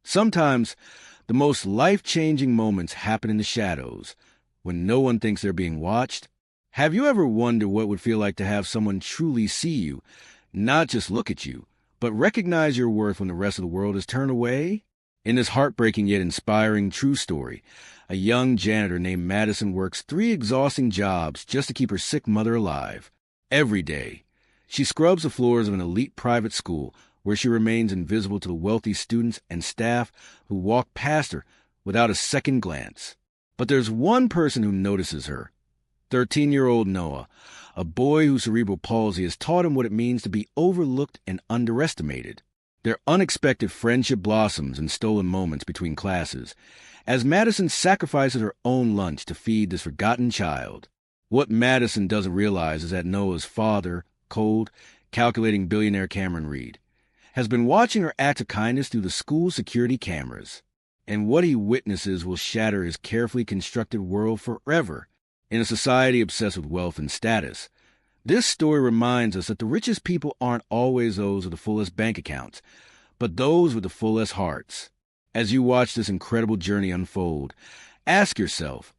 Sometimes the most life-changing moments happen in the shadows, when no one thinks they're being watched. Have you ever wondered what it would feel like to have someone truly see you, not just look at you, but recognize your worth when the rest of the world is turned away? In this heartbreaking yet inspiring true story, a young janitor named Madison works 3 exhausting jobs just to keep her sick mother alive. Every day, she scrubs the floors of an elite private school where she remains invisible to the wealthy students and staff who walk past her without a second glance. But there's one person who notices her: 13-year-old Noah, a boy whose cerebral palsy has taught him what it means to be overlooked and underestimated. Their unexpected friendship blossoms in stolen moments between classes, as Madison sacrifices her own lunch to feed this forgotten child. What Madison doesn't realize is that Noah's father, cold, calculating billionaire Cameron Reed, has been watching her act of kindness through the school security cameras. And what he witnesses will shatter his carefully constructed world forever. In a society obsessed with wealth and status, this story reminds us that the richest people aren't always those with the fullest bank accounts, but those with the fullest hearts. As you watch this incredible journey unfold, ask yourself,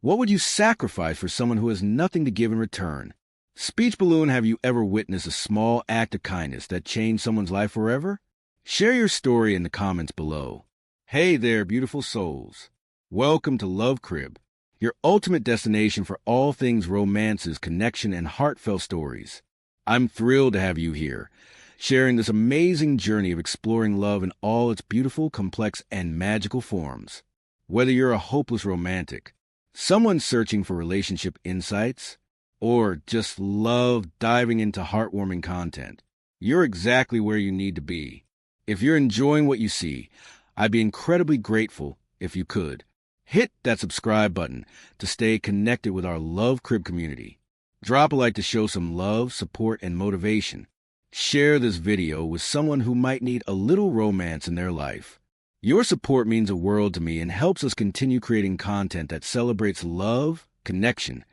what would you sacrifice for someone who has nothing to give in return? Speech Balloon, have you ever witnessed a small act of kindness that changed someone's life forever? Share your story in the comments below. Hey there, beautiful souls. Welcome to Love Crib, your ultimate destination for all things romances, connection, and heartfelt stories. I'm thrilled to have you here, sharing this amazing journey of exploring love in all its beautiful, complex, and magical forms. Whether you're a hopeless romantic, someone searching for relationship insights, or just love diving into heartwarming content, you're exactly where you need to be. If you're enjoying what you see, I'd be incredibly grateful if you could hit that subscribe button to stay connected with our Love Crib community. Drop a like to show some love, support, and motivation. Share this video with someone who might need a little romance in their life. Your support means the world to me and helps us continue creating content that celebrates love, connection,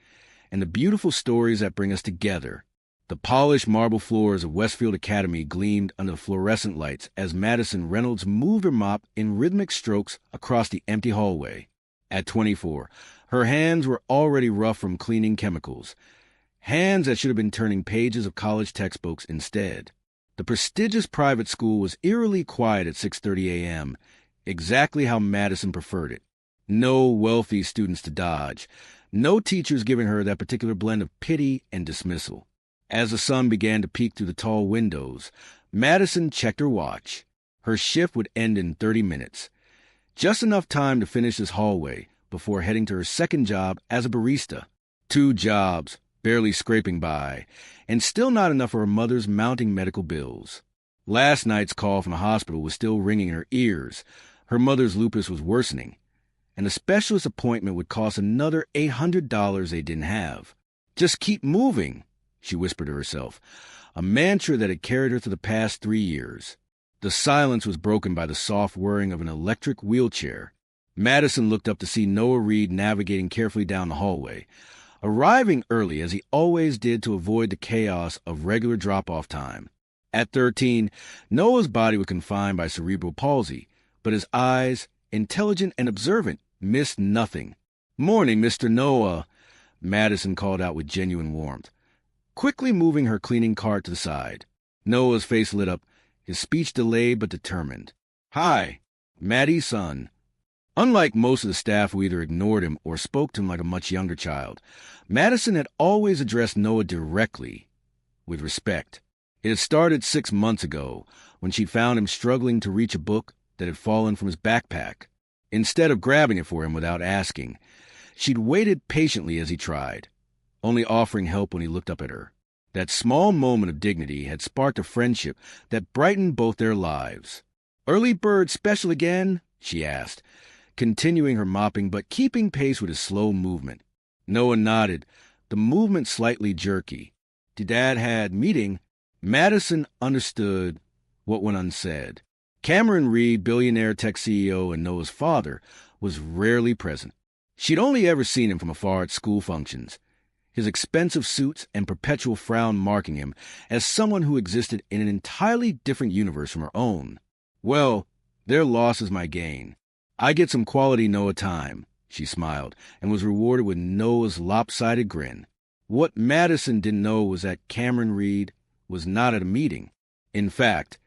and the beautiful stories that bring us together. The polished marble floors of Westfield Academy gleamed under the fluorescent lights as Madison Reynolds moved her mop in rhythmic strokes across the empty hallway. At 24, her hands were already rough from cleaning chemicals, hands that should have been turning pages of college textbooks instead. The prestigious private school was eerily quiet at 6:30 a.m., exactly how Madison preferred it. No wealthy students to dodge, no teachers giving her that particular blend of pity and dismissal. As the sun began to peek through the tall windows, Madison checked her watch. Her shift would end in 30 minutes. Just enough time to finish this hallway before heading to her second job as a barista. 2 jobs, barely scraping by, and still not enough for her mother's mounting medical bills. Last night's call from the hospital was still ringing in her ears. Her mother's lupus was worsening, and a specialist appointment would cost another $800 they didn't have. Just keep moving, she whispered to herself, a mantra that had carried her through the past 3 years. The silence was broken by the soft whirring of an electric wheelchair. Madison looked up to see Noah Reed navigating carefully down the hallway, arriving early as he always did to avoid the chaos of regular drop-off time. At 13, Noah's body was confined by cerebral palsy, but his eyes, intelligent and observant, missed nothing. "Morning, Mr. Noah," Madison called out with genuine warmth, quickly moving her cleaning cart to the side. Noah's face lit up, his speech delayed but determined. "Hi, Maddie's son." Unlike most of the staff who either ignored him or spoke to him like a much younger child, Madison had always addressed Noah directly, with respect. It had started 6 months ago, when she'd found him struggling to reach a book that had fallen from his backpack. Instead of grabbing it for him without asking, she'd waited patiently as he tried, only offering help when he looked up at her. That small moment of dignity had sparked a friendship that brightened both their lives. "Early bird special again?" she asked, continuing her mopping but keeping pace with his slow movement. Noah nodded, the movement slightly jerky. Dad had meeting. Madison understood what went unsaid. Cameron Reed, billionaire tech CEO and Noah's father, was rarely present. She'd only ever seen him from afar at school functions, his expensive suits and perpetual frown marking him as someone who existed in an entirely different universe from her own. Well, Their loss is my gain. I get some quality Noah time, she smiled, and was rewarded with Noah's lopsided grin. What Madison didn't know was that Cameron Reed was not at a meeting. In fact,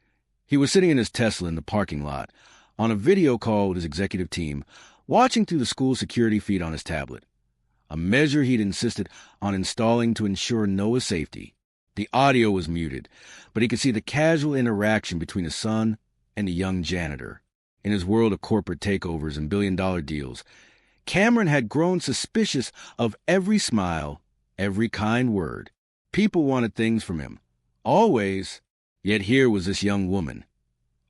he was sitting in his Tesla in the parking lot, on a video call with his executive team, watching through the school security feed on his tablet, a measure he'd insisted on installing to ensure Noah's safety. The audio was muted, but he could see the casual interaction between his son and the young janitor. In his world of corporate takeovers and billion-dollar deals, Cameron had grown suspicious of every smile, every kind word. People wanted things from him, always, yet here was this young woman,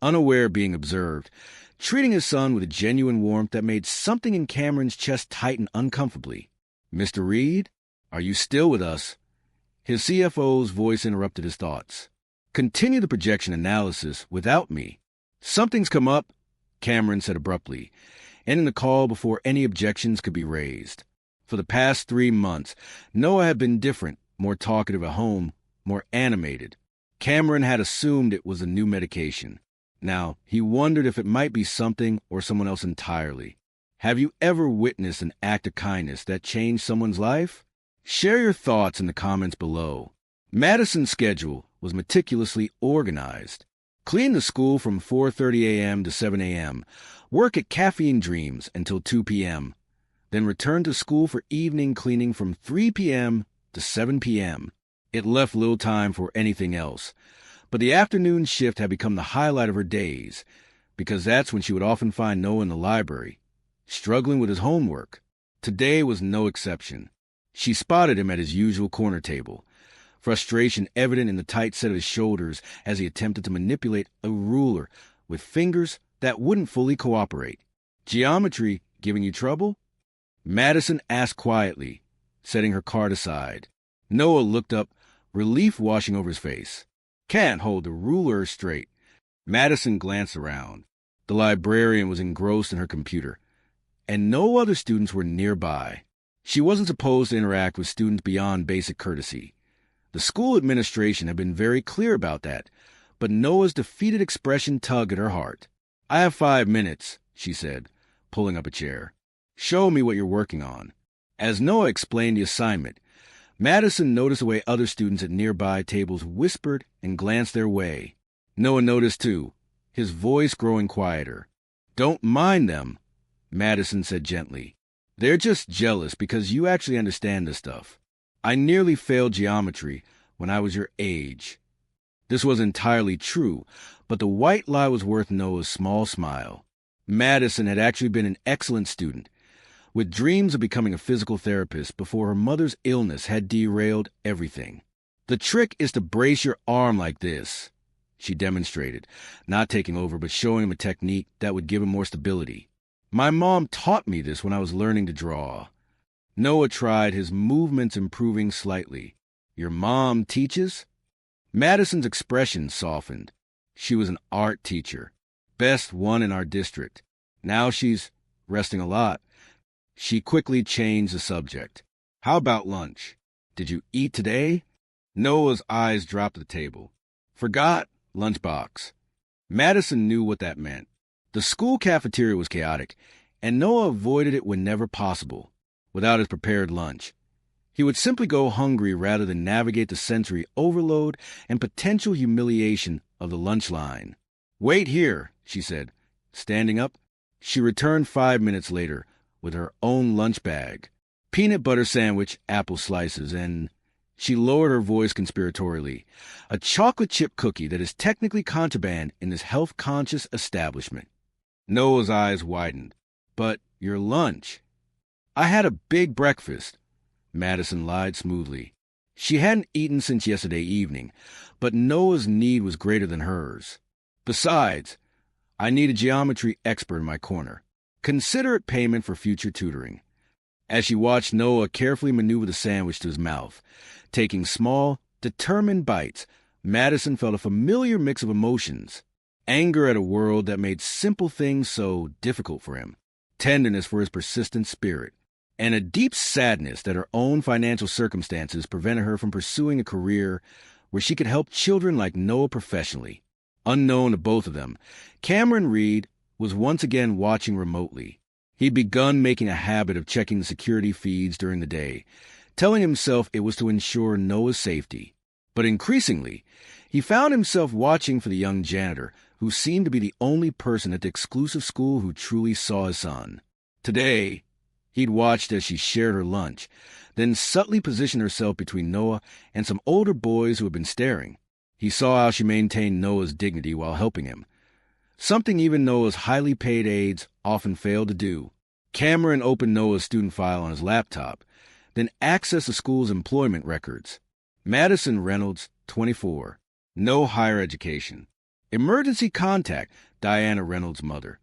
unaware of being observed, treating his son with a genuine warmth that made something in Cameron's chest tighten uncomfortably. "Mr. Reed, are you still with us?" His CFO's voice interrupted his thoughts. "Continue the projection analysis without me." "Something's come up," Cameron said abruptly, ending the call before any objections could be raised. For the past 3 months, Noah had been different, more talkative at home, more animated. Cameron had assumed it was a new medication. Now, he wondered if it might be something or someone else entirely. Have you ever witnessed an act of kindness that changed someone's life? Share your thoughts in the comments below. Madison's schedule was meticulously organized. Clean the school from 4:30 a.m. to 7 a.m., work at Caffeine Dreams until 2 p.m., then return to school for evening cleaning from 3 p.m. to 7 p.m. It left little time for anything else, but the afternoon shift had become the highlight of her days, because that's when she would often find Noah in the library, struggling with his homework. Today was no exception. She spotted him at his usual corner table, frustration evident in the tight set of his shoulders as he attempted to manipulate a ruler with fingers that wouldn't fully cooperate. "Geometry giving you trouble?" Madison asked quietly, setting her card aside. Noah looked up, relief washing over his face. "Can't hold the ruler straight." Madison glanced around. The librarian was engrossed in her computer, and no other students were nearby. She wasn't supposed to interact with students beyond basic courtesy. The school administration had been very clear about that, but Noah's defeated expression tugged at her heart. "I have 5 minutes," she said, pulling up a chair. "Show me what you're working on." As Noah explained the assignment, Madison noticed the way other students at nearby tables whispered and glanced their way. Noah noticed too, his voice growing quieter. "Don't mind them," Madison said gently. "They're just jealous because you actually understand this stuff. I nearly failed geometry when I was your age." This was entirely true, but the white lie was worth Noah's small smile. Madison had actually been an excellent student, with dreams of becoming a physical therapist before her mother's illness had derailed everything. "The trick is to brace your arm like this," she demonstrated, not taking over but showing him a technique that would give him more stability. "My mom taught me this when I was learning to draw." Noah tried, his movements improving slightly. "Your mom teaches?" Madison's expression softened. She was an art teacher, best one in our district. Now she's resting a lot. She quickly changed the subject. "How about lunch? Did you eat today?" Noah's eyes dropped to the table. "Forgot lunchbox." Madison knew what that meant. The school cafeteria was chaotic, and Noah avoided it whenever possible. Without his prepared lunch, he would simply go hungry rather than navigate the sensory overload and potential humiliation of the lunch line. "Wait here," she said, standing up. She returned 5 minutes later with her own lunch bag, peanut butter sandwich, apple slices, and, she lowered her voice conspiratorially, a chocolate chip cookie that is technically contraband in this health-conscious establishment. Noah's eyes widened. "But your lunch?" "I had a big breakfast," Madison lied smoothly. She hadn't eaten since yesterday evening, but Noah's need was greater than hers. "Besides, I need a geometry expert in my corner. Considerate payment for future tutoring." As she watched Noah carefully maneuver the sandwich to his mouth, taking small, determined bites, Madison felt a familiar mix of emotions. Anger at a world that made simple things so difficult for him, tenderness for his persistent spirit, and a deep sadness that her own financial circumstances prevented her from pursuing a career where she could help children like Noah professionally. Unknown to both of them, Cameron Reed was once again watching remotely. He'd begun making a habit of checking the security feeds during the day, telling himself it was to ensure Noah's safety. But increasingly, he found himself watching for the young janitor, who seemed to be the only person at the exclusive school who truly saw his son. Today, he'd watched as she shared her lunch, then subtly positioned herself between Noah and some older boys who had been staring. He saw how she maintained Noah's dignity while helping him, something even Noah's highly paid aides often failed to do. Cameron opened Noah's student file on his laptop, then accessed the school's employment records. Madison Reynolds, 24. No higher education. Emergency contact, Diana Reynolds' mother.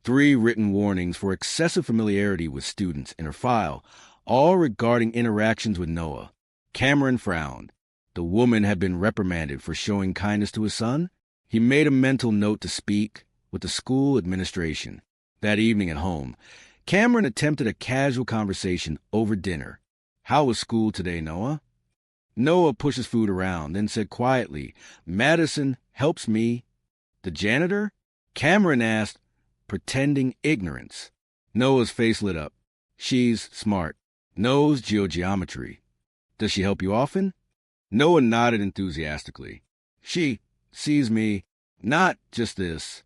3 written warnings for excessive familiarity with students in her file, all regarding interactions with Noah. Cameron frowned. The woman had been reprimanded for showing kindness to his son. He made a mental note to speak with the school administration. That evening at home, Cameron attempted a casual conversation over dinner. "How was school today, Noah?" Noah pushed his food around, then said quietly, "Madison helps me." "The janitor?" Cameron asked, pretending ignorance. Noah's face lit up. "She's smart. Knows geometry. Does she help you often?" Noah nodded enthusiastically. "She sees me. Not just this."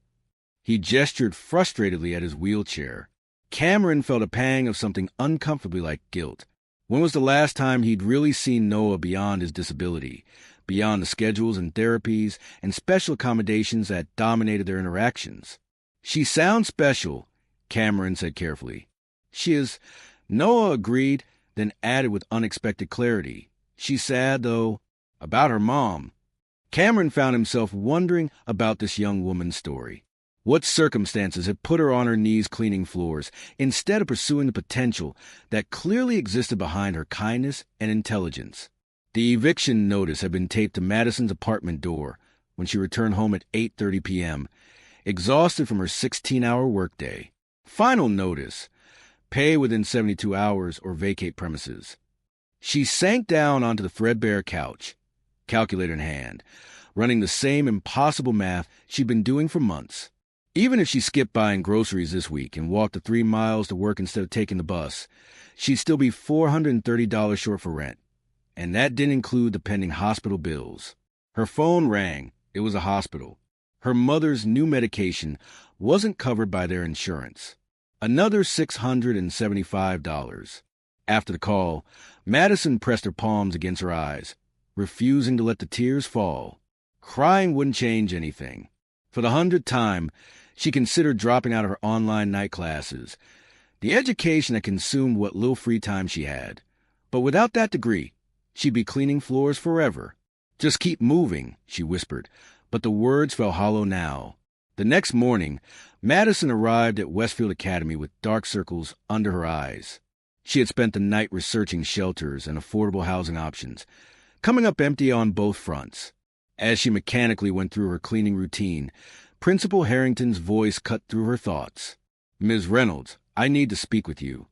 He gestured frustratedly at his wheelchair. Cameron felt a pang of something uncomfortably like guilt. When was the last time he'd really seen Noah beyond his disability, beyond the schedules and therapies and special accommodations that dominated their interactions? "She sounds special," Cameron said carefully. "She is," Noah agreed, then added with unexpected clarity. "She's sad, though, about her mom." Cameron found himself wondering about this young woman's story. What circumstances had put her on her knees cleaning floors instead of pursuing the potential that clearly existed behind her kindness and intelligence? The eviction notice had been taped to Madison's apartment door when she returned home at 8:30 p.m., exhausted from her 16-hour workday. Final notice: pay within 72 hours or vacate premises. She sank down onto the threadbare couch, calculator in hand, running the same impossible math she'd been doing for months. Even if she skipped buying groceries this week and walked the 3 miles to work instead of taking the bus, she'd still be $430 short for rent. And that didn't include the pending hospital bills. Her phone rang. It was a hospital. Her mother's new medication wasn't covered by their insurance. Another $675. After the call, Madison pressed her palms against her eyes, refusing to let the tears fall. Crying wouldn't change anything. For the 100th time, she considered dropping out of her online night classes, the education that consumed what little free time she had. But without that degree, she'd be cleaning floors forever. "Just keep moving," she whispered, but the words fell hollow now. The next morning, Madison arrived at Westfield Academy with dark circles under her eyes. She had spent the night researching shelters and affordable housing options, coming up empty on both fronts. As she mechanically went through her cleaning routine, Principal Harrington's voice cut through her thoughts. "Ms. Reynolds, I need to speak with you."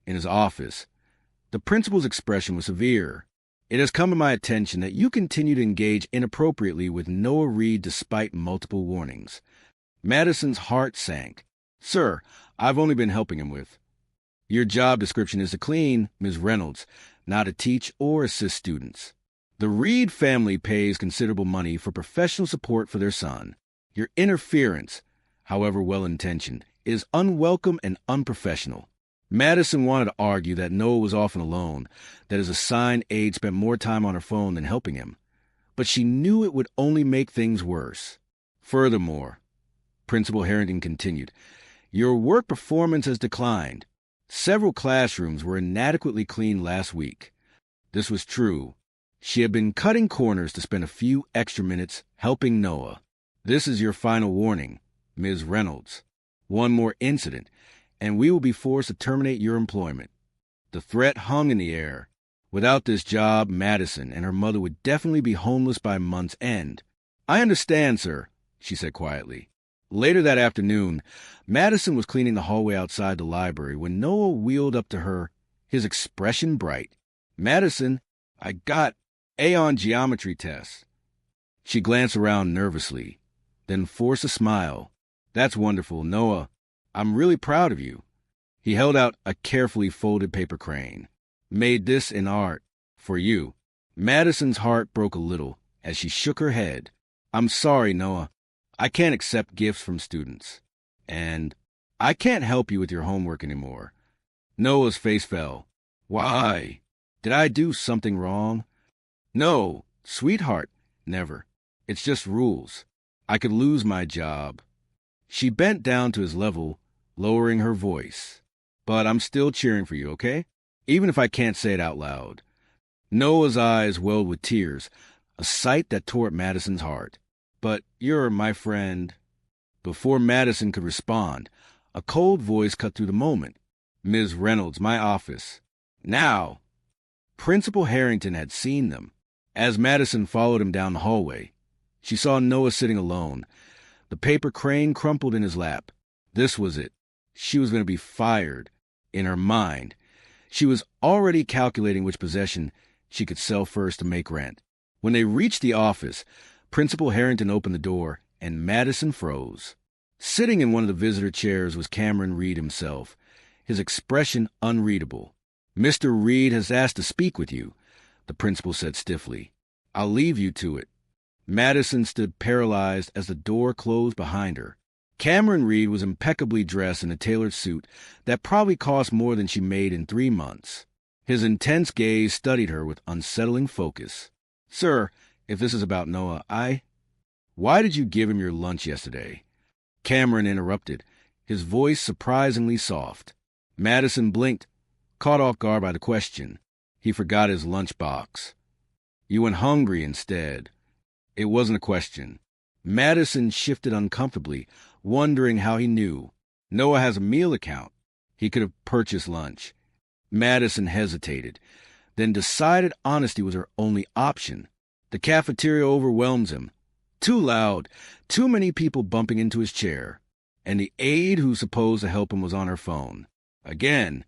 In his office, the principal's expression was severe. "It has come to my attention that you continue to engage inappropriately with Noah Reed despite multiple warnings." Madison's heart sank. "Sir, I've only been helping him with." "Your job description is to clean, Ms. Reynolds, not to teach or assist students. The Reed family pays considerable money for professional support for their son. Your interference, however well-intentioned, is unwelcome and unprofessional." Madison wanted to argue that Noah was often alone, that his assigned aide spent more time on her phone than helping him. But she knew it would only make things worse. "Furthermore," Principal Harrington continued, "your work performance has declined. Several classrooms were inadequately cleaned last week." This was true. She had been cutting corners to spend a few extra minutes helping Noah. "This is your final warning, Ms. Reynolds. One more incident, and we will be forced to terminate your employment." The threat hung in the air. Without this job, Madison and her mother would definitely be homeless by month's end. "I understand, sir," she said quietly. Later that afternoon, Madison was cleaning the hallway outside the library when Noah wheeled up to her, his expression bright. "Madison, I got A on geometry test." She glanced around nervously, then forced a smile. That's wonderful, Noah. I'm really proud of you. He held out a carefully folded paper crane. Made this in art. For you. Madison's heart broke a little as she shook her head. I'm sorry, Noah. I can't accept gifts from students. And I can't help you with your homework anymore. Noah's face fell. Why? Did I do something wrong? No, sweetheart, never. It's just rules. I could lose my job. She bent down to his level, lowering her voice. But I'm still cheering for you, okay? Even if I can't say it out loud. Noah's eyes welled with tears, a sight that tore at Madison's heart. But you're my friend. Before Madison could respond, a cold voice cut through the moment. Ms. Reynolds, my office. Now. Principal Harrington had seen them. As Madison followed him down the hallway, she saw Noah sitting alone. The paper crane crumpled in his lap. This was it. She was going to be fired. In her mind, she was already calculating which possession she could sell first to make rent. When they reached the office, Principal Harrington opened the door, and Madison froze. Sitting in one of the visitor chairs was Cameron Reed himself, his expression unreadable. Mr. Reed has asked to speak with you, the principal said stiffly. I'll leave you to it. Madison stood paralyzed as the door closed behind her. Cameron Reed was impeccably dressed in a tailored suit that probably cost more than she made in 3 months. His intense gaze studied her with unsettling focus. Sir, if this is about Noah, Why did you give him your lunch yesterday? Cameron interrupted, his voice surprisingly soft. Madison blinked, caught off guard by the question. He forgot his lunchbox. You went hungry instead. It wasn't a question. Madison shifted uncomfortably, wondering how he knew. Noah has a meal account. He could have purchased lunch. Madison hesitated, then decided honesty was her only option. The cafeteria overwhelms him. Too loud, too many people bumping into his chair. And the aide who's supposed to help him was on her phone. Again.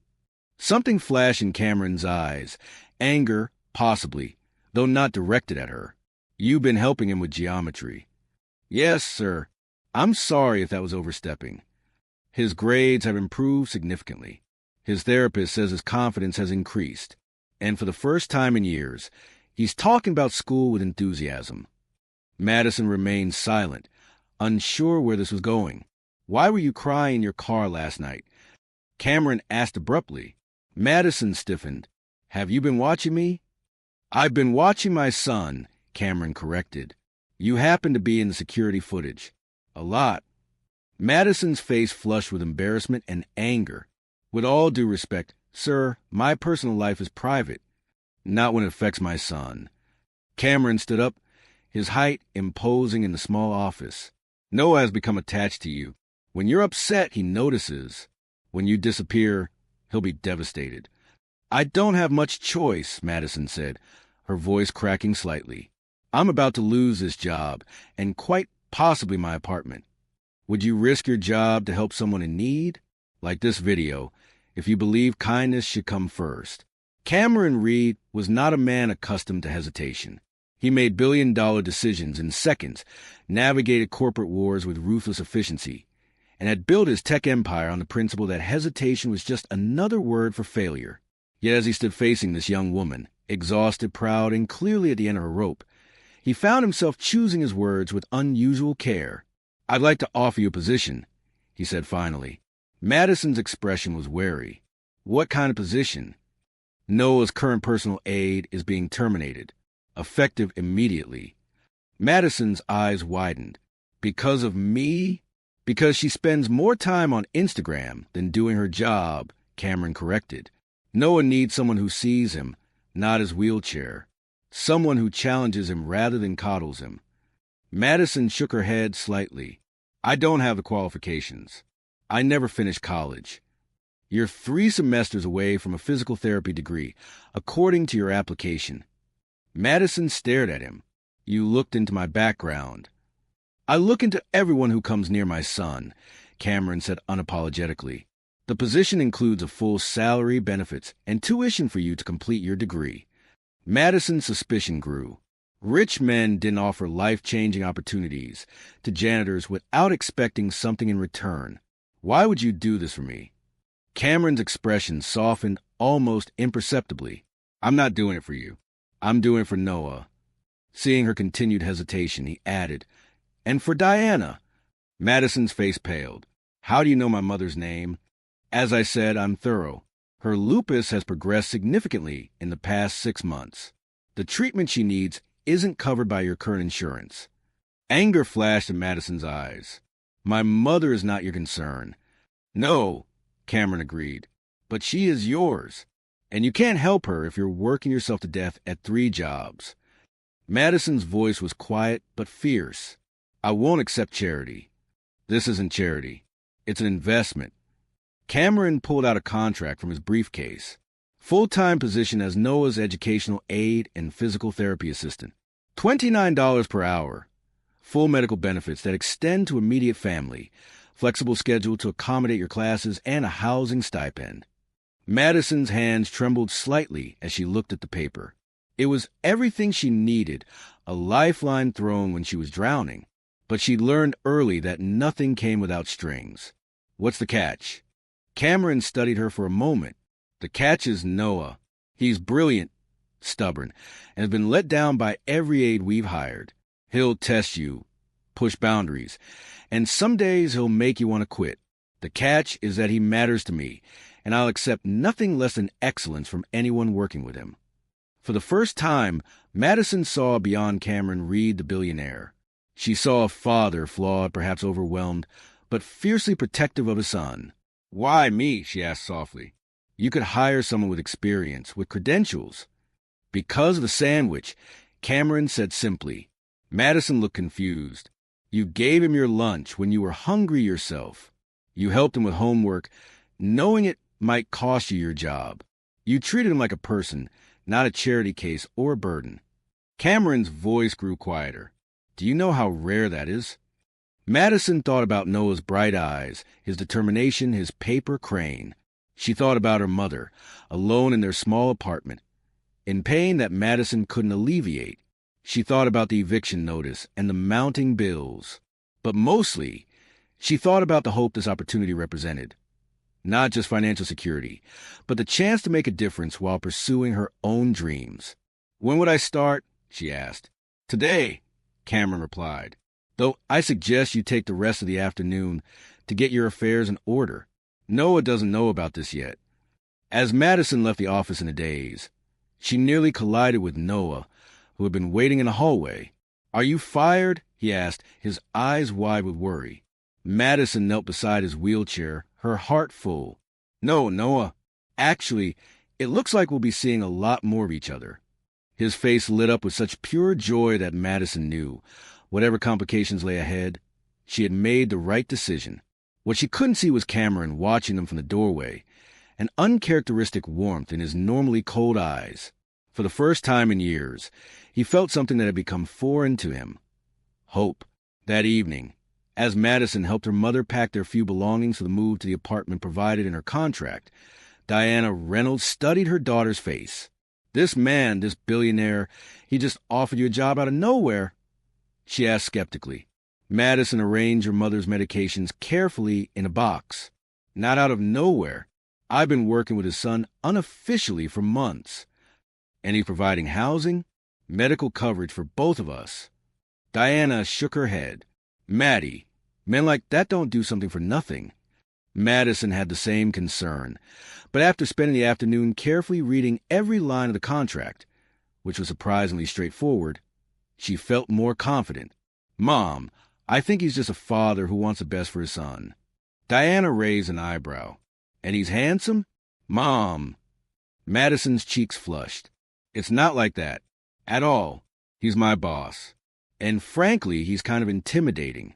Something flashed in Cameron's eyes. Anger, possibly, though not directed at her. You've been helping him with geometry. Yes, sir. I'm sorry if that was overstepping. His grades have improved significantly. His therapist says his confidence has increased. And for the first time in years, he's talking about school with enthusiasm. Madison remained silent, unsure where this was going. Why were you crying in your car last night? Cameron asked abruptly. Madison stiffened. Have you been watching me? I've been watching my son, Cameron corrected. You happen to be in the security footage. A lot. Madison's face flushed with embarrassment and anger. With all due respect, sir, my personal life is private. Not when it affects my son. Cameron stood up, his height imposing in the small office. Noah has become attached to you. When you're upset, he notices. When you disappear, he'll be devastated. I don't have much choice, Madison said, her voice cracking slightly. I'm about to lose this job, and quite possibly my apartment. Would you risk your job to help someone in need? Like this video, if you believe kindness should come first. Cameron Reed was not a man accustomed to hesitation. He made billion-dollar decisions in seconds, navigated corporate wars with ruthless efficiency, and had built his tech empire on the principle that hesitation was just another word for failure. Yet as he stood facing this young woman, exhausted, proud, and clearly at the end of her rope, he found himself choosing his words with unusual care. I'd like to offer you a position, he said finally. Madison's expression was wary. What kind of position? Noah's current personal aide is being terminated, effective immediately. Madison's eyes widened. Because of me? Because she spends more time on Instagram than doing her job, Cameron corrected. Noah needs someone who sees him, not his wheelchair. Someone who challenges him rather than coddles him. Madison shook her head slightly. I don't have the qualifications. I never finished college. You're 3 semesters away from a physical therapy degree, according to your application. Madison stared at him. You looked into my background. I look into everyone who comes near my son, Cameron said unapologetically. The position includes a full salary, benefits, and tuition for you to complete your degree. Madison's suspicion grew. Rich men didn't offer life-changing opportunities to janitors without expecting something in return. Why would you do this for me? Cameron's expression softened almost imperceptibly. I'm not doing it for you. I'm doing it for Noah. Seeing her continued hesitation, he added, and for Diana. Madison's face paled. How do you know my mother's name? As I said, I'm thorough. Her lupus has progressed significantly in the past 6 months. The treatment she needs isn't covered by your current insurance. Anger flashed in Madison's eyes. My mother is not your concern. No, Cameron agreed, but she is yours, and you can't help her if you're working yourself to death at 3 jobs. Madison's voice was quiet but fierce. I won't accept charity. This isn't charity. It's an investment. Cameron pulled out a contract from his briefcase. Full-time position as Noah's educational aide and physical therapy assistant. $29 per hour. Full medical benefits that extend to immediate family. Flexible schedule to accommodate your classes, and a housing stipend. Madison's hands trembled slightly as she looked at the paper. It was everything she needed, a lifeline thrown when she was drowning. But she'd learned early that nothing came without strings. What's the catch? Cameron studied her for a moment. The catch is Noah. He's brilliant, stubborn, and has been let down by every aide we've hired. He'll test you, push boundaries, and some days he'll make you want to quit. The catch is that he matters to me, and I'll accept nothing less than excellence from anyone working with him. For the first time, Madison saw beyond Cameron read the billionaire. She saw a father flawed, perhaps overwhelmed, but fiercely protective of his son. Why me? She asked softly. You could hire someone with experience, with credentials. Because of the sandwich, Cameron said simply. Madison looked confused. You gave him your lunch when you were hungry yourself. You helped him with homework, knowing it might cost you your job. You treated him like a person, not a charity case or a burden. Cameron's voice grew quieter. Do you know how rare that is? Madison thought about Noah's bright eyes, his determination, his paper crane. She thought about her mother, alone in their small apartment, in pain that Madison couldn't alleviate. She thought about the eviction notice and the mounting bills. But mostly, she thought about the hope this opportunity represented. Not just financial security, but the chance to make a difference while pursuing her own dreams. When would I start? She asked. Today, Cameron replied. Though I suggest you take the rest of the afternoon to get your affairs in order. Noah doesn't know about this yet. As Madison left the office in a daze, she nearly collided with Noah, who had been waiting in the hallway. Are you fired? He asked, his eyes wide with worry. Madison knelt beside his wheelchair, her heart full. No, Noah. Actually, it looks like we'll be seeing a lot more of each other. His face lit up with such pure joy that Madison knew, whatever complications lay ahead, she had made the right decision. What she couldn't see was Cameron watching them from the doorway, an uncharacteristic warmth in his normally cold eyes. For the first time in years, he felt something that had become foreign to him. Hope. That evening, as Madison helped her mother pack their few belongings for the move to the apartment provided in her contract, Diana Reynolds studied her daughter's face. This man, this billionaire, he just offered you a job out of nowhere, she asked skeptically. Madison arranged her mother's medications carefully in a box. Not out of nowhere. I've been working with his son unofficially for months. And he's providing housing, medical coverage for both of us. Diana shook her head. Maddie, men like that don't do something for nothing. Madison had the same concern, but after spending the afternoon carefully reading every line of the contract, which was surprisingly straightforward, she felt more confident. Mom, I think he's just a father who wants the best for his son. Diana raised an eyebrow. And he's handsome? Mom. Madison's cheeks flushed. It's not like that. At all. He's my boss. And frankly, he's kind of intimidating.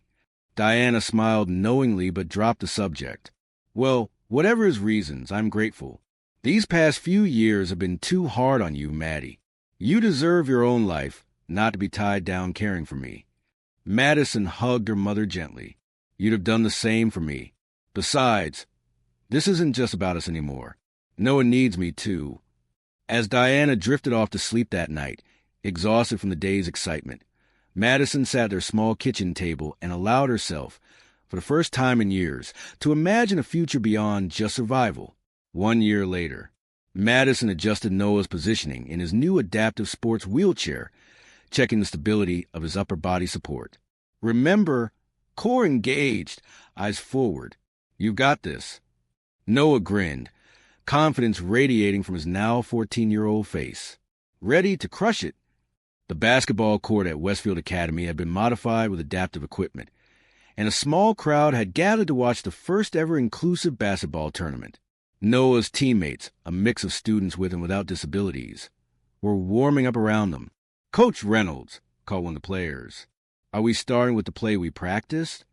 Diana smiled knowingly but dropped the subject. Well, whatever his reasons, I'm grateful. These past few years have been too hard on you, Maddie. You deserve your own life, not to be tied down caring for me. Madison hugged her mother gently. You'd have done the same for me. Besides, this isn't just about us anymore. Noah needs me, too. As Diana drifted off to sleep that night, exhausted from the day's excitement. Madison sat at their small kitchen table and allowed herself, for the first time in years, to imagine a future beyond just survival. 1 year later, Madison adjusted Noah's positioning in his new adaptive sports wheelchair, checking the stability of his upper body support. Remember, core engaged, eyes forward. You've got this. Noah grinned, confidence radiating from his now 14-year-old face. Ready to crush it. The basketball court at Westfield Academy had been modified with adaptive equipment, and a small crowd had gathered to watch the first-ever inclusive basketball tournament. Noah's teammates, a mix of students with and without disabilities, were warming up around them. "Coach Reynolds," called one of the players. "Are we starting with the play we practiced?"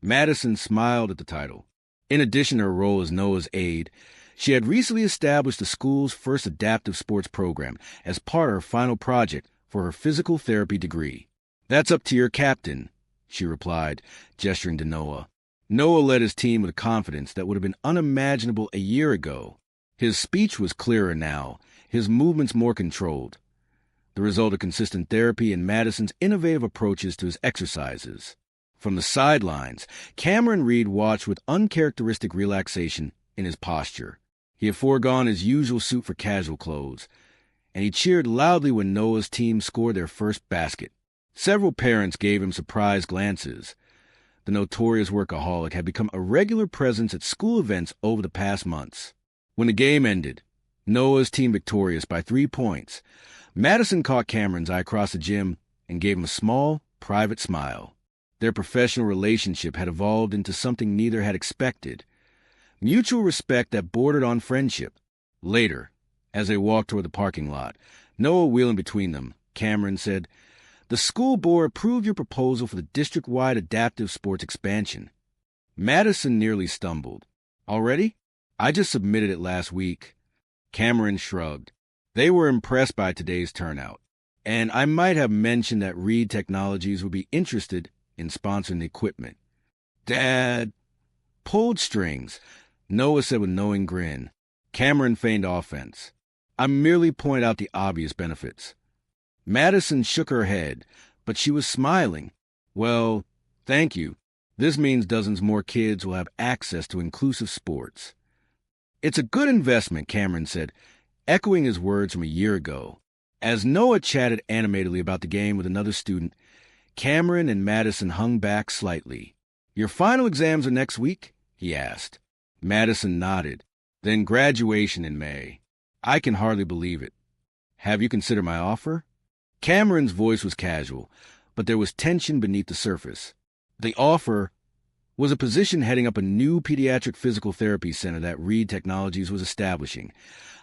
Madison smiled at the title. In addition to her role as Noah's aide, she had recently established the school's first adaptive sports program as part of her final project for her physical therapy degree. "That's up to your captain," she replied, gesturing to Noah. Noah led his team with a confidence that would have been unimaginable a year ago. His speech was clearer now, his movements more controlled, the result of consistent therapy and Madison's innovative approaches to his exercises. From the sidelines, Cameron Reed watched with uncharacteristic relaxation in his posture. He had foregone his usual suit for casual clothes, and he cheered loudly when Noah's team scored their first basket. Several parents gave him surprised glances. The notorious workaholic had become a regular presence at school events over the past months. When the game ended, Noah's team victorious by 3 points, Madison caught Cameron's eye across the gym and gave him a small, private smile. Their professional relationship had evolved into something neither had expected, mutual respect that bordered on friendship. Later, as they walked toward the parking lot, Noah wheeling between them, Cameron said, "The school board approved your proposal for the district-wide adaptive sports expansion." Madison nearly stumbled. "Already? I just submitted it last week." Cameron shrugged. They were impressed by today's turnout, and I might have mentioned that Reed Technologies would be interested in sponsoring the equipment. "Dad pulled strings," Noah said with a knowing grin. Cameron feigned offense. "I merely pointed out the obvious benefits." Madison shook her head, but she was smiling. "Well, thank you. This means dozens more kids will have access to inclusive sports." "It's a good investment," Cameron said, echoing his words from a year ago. As Noah chatted animatedly about the game with another student, Cameron and Madison hung back slightly. "Your final exams are next week?" he asked. Madison nodded. "Then graduation in May. I can hardly believe it. Have you considered my offer?" Cameron's voice was casual, but there was tension beneath the surface. The offer was a position heading up a new pediatric physical therapy center that Reed Technologies was establishing,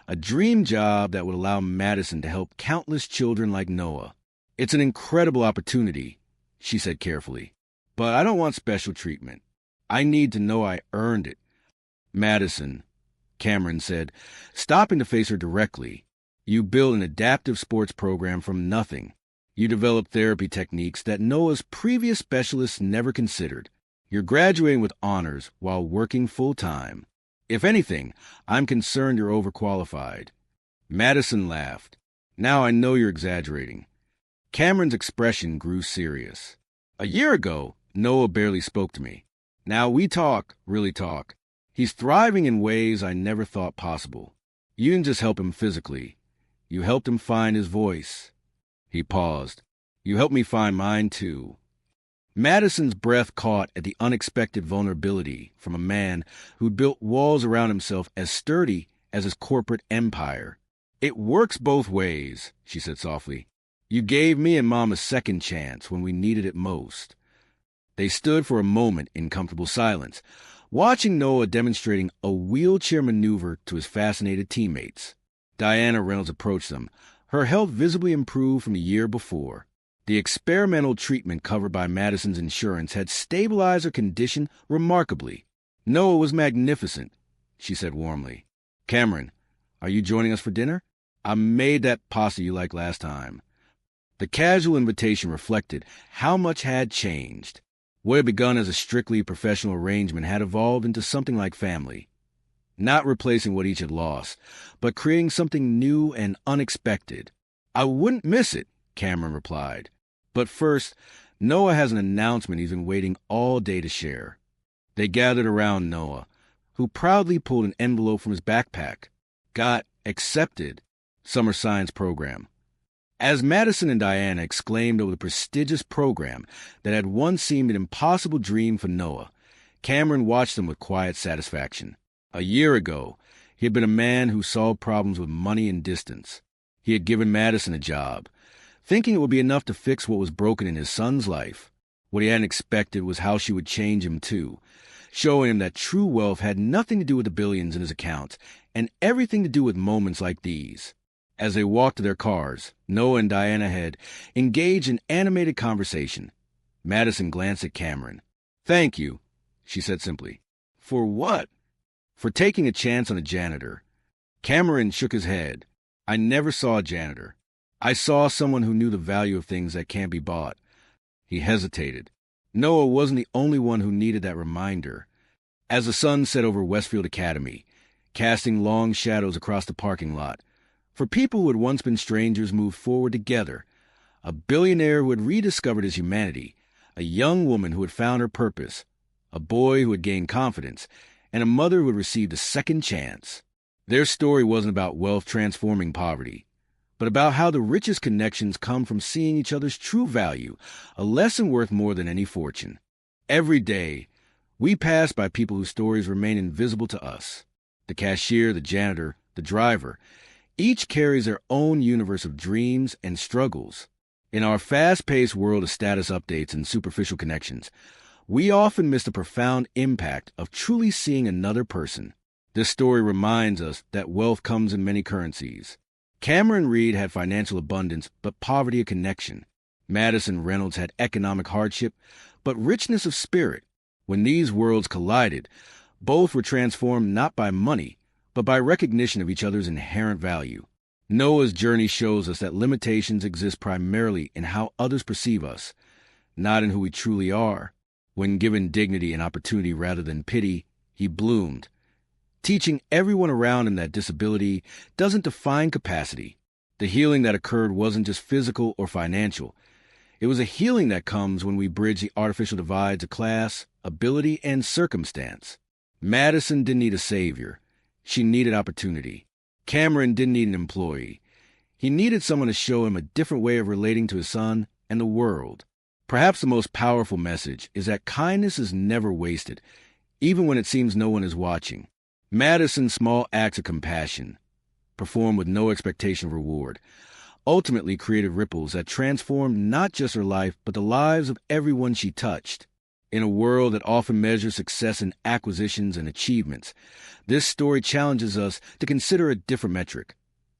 a dream job that would allow Madison to help countless children like Noah. "It's an incredible opportunity," she said carefully, "but I don't want special treatment. I need to know I earned it." "Madison," Cameron said, stopping to face her directly, "you built an adaptive sports program from nothing. You developed therapy techniques that Noah's previous specialists never considered. You're graduating with honors while working full-time. If anything, I'm concerned you're overqualified." Madison laughed. "Now I know you're exaggerating." Cameron's expression grew serious. "A year ago, Noah barely spoke to me. Now we talk, really talk. He's thriving in ways I never thought possible. You didn't just help him physically. You helped him find his voice." He paused. "You helped me find mine, too." Madison's breath caught at the unexpected vulnerability from a man who'd built walls around himself as sturdy as his corporate empire. "It works both ways," she said softly. "You gave me and Mom a second chance when we needed it most." They stood for a moment in comfortable silence, watching Noah demonstrating a wheelchair maneuver to his fascinated teammates. Diana Reynolds approached them, her health visibly improved from the year before. The experimental treatment covered by Madison's insurance had stabilized her condition remarkably. "Noah was magnificent," she said warmly. "Cameron, are you joining us for dinner? I made that pasta you liked last time." The casual invitation reflected how much had changed. What had begun as a strictly professional arrangement had evolved into something like family. Not replacing what each had lost, but creating something new and unexpected. I wouldn't miss it, Cameron replied. But first, Noah has an announcement he's been waiting all day to share. They gathered around Noah, who proudly pulled an envelope from his backpack. Got accepted summer science program. As Madison and Diana exclaimed over the prestigious program that had once seemed an impossible dream for Noah, Cameron watched them with quiet satisfaction. A year ago, he had been a man who solved problems with money and distance. He had given Madison a job, thinking it would be enough to fix what was broken in his son's life. What he hadn't expected was how she would change him too, showing him that true wealth had nothing to do with the billions in his account and everything to do with moments like these. As they walked to their cars, Noah and Diana had engaged in animated conversation. Madison glanced at Cameron. "Thank you," she said simply. "For what?" "For taking a chance on a janitor." Cameron shook his head. "I never saw a janitor. I saw someone who knew the value of things that can't be bought." He hesitated. Noah wasn't the only one who needed that reminder. As the sun set over Westfield Academy, casting long shadows across the parking lot, for people who had once been strangers moved forward together. A billionaire who had rediscovered his humanity, a young woman who had found her purpose, a boy who had gained confidence, and a mother who had received a second chance. Their story wasn't about wealth transforming poverty, but about how the richest connections come from seeing each other's true value, a lesson worth more than any fortune. Every day, we pass by people whose stories remain invisible to us. The cashier, the janitor, the driver, each carries their own universe of dreams and struggles. In our fast-paced world of status updates and superficial connections, we often miss the profound impact of truly seeing another person. This story reminds us that wealth comes in many currencies. Cameron Reed had financial abundance, but poverty of connection. Madison Reynolds had economic hardship, but richness of spirit. When these worlds collided, both were transformed not by money, but by recognition of each other's inherent value. Noah's journey shows us that limitations exist primarily in how others perceive us, not in who we truly are. When given dignity and opportunity rather than pity, he bloomed, teaching everyone around him that disability doesn't define capacity. The healing that occurred wasn't just physical or financial. It was a healing that comes when we bridge the artificial divides of class, ability, and circumstance. Madison didn't need a savior. She needed opportunity. Cameron didn't need an employee. He needed someone to show him a different way of relating to his son and the world. Perhaps the most powerful message is that kindness is never wasted, even when it seems no one is watching. Madison's small acts of compassion, performed with no expectation of reward, ultimately created ripples that transformed not just her life, but the lives of everyone she touched. In a world that often measures success in acquisitions and achievements, this story challenges us to consider a different metric.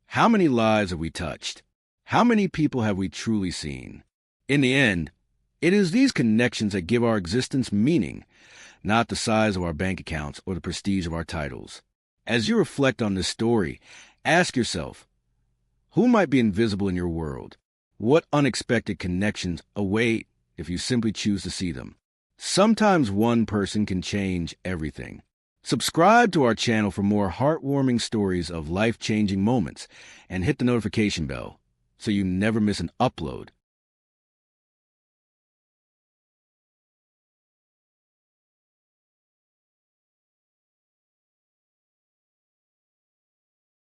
How many lives have we touched? How many people have we truly seen? In the end, it is these connections that give our existence meaning, not the size of our bank accounts or the prestige of our titles. As you reflect on this story, ask yourself, who might be invisible in your world? What unexpected connections await if you simply choose to see them? Sometimes one person can change everything. Subscribe to our channel for more heartwarming stories of life-changing moments and hit the notification bell so you never miss an upload.